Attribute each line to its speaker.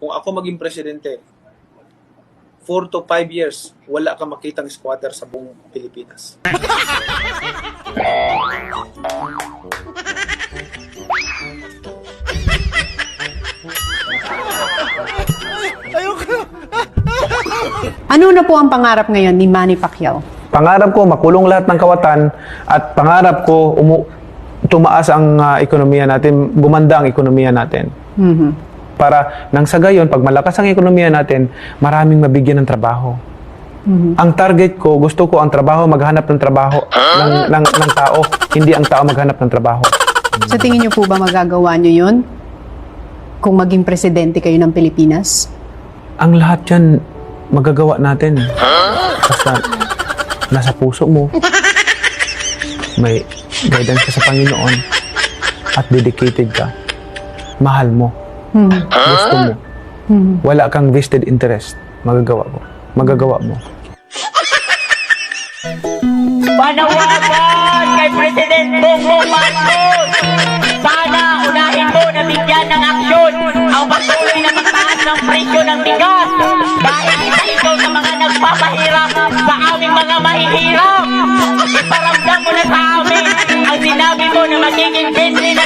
Speaker 1: Kung ako maging presidente, 4 to 5 years, wala kang makitang squatter sa buong Pilipinas.
Speaker 2: Ano na po ang pangarap ngayon ni Manny Pacquiao?
Speaker 3: Pangarap ko makulong lahat ng kawatan at pangarap ko tumaas ang ekonomiya natin, gumanda ang ekonomiya natin. Para nang sa gayon, pag malakas ang ekonomiya natin, maraming mabigyan ng trabaho. Ang target ko, gusto ko ang trabaho, maghanap ng trabaho ng tao, hindi ang tao maghanap ng trabaho.
Speaker 2: Sa tingin niyo po ba magagawa niyo yun? Kung maging presidente kayo ng Pilipinas?
Speaker 3: Ang lahat yan, magagawa natin. Basta nasa puso mo, may guidance ka sa Panginoon, at dedicated ka, mahal mo, gusto mo, wala kang vested interest, magagawa mo.
Speaker 4: Panawagan kay President Bongbong Marcos! Sana unahin mo na bigyan ng aksyon ang patuloy na pagtaas ng presyo ng bigas dahil isa ito sa mga nagpapahirap sa aming mga mahihirap. Iparamdam mo na sa amin ang sinabi mo na magiging 20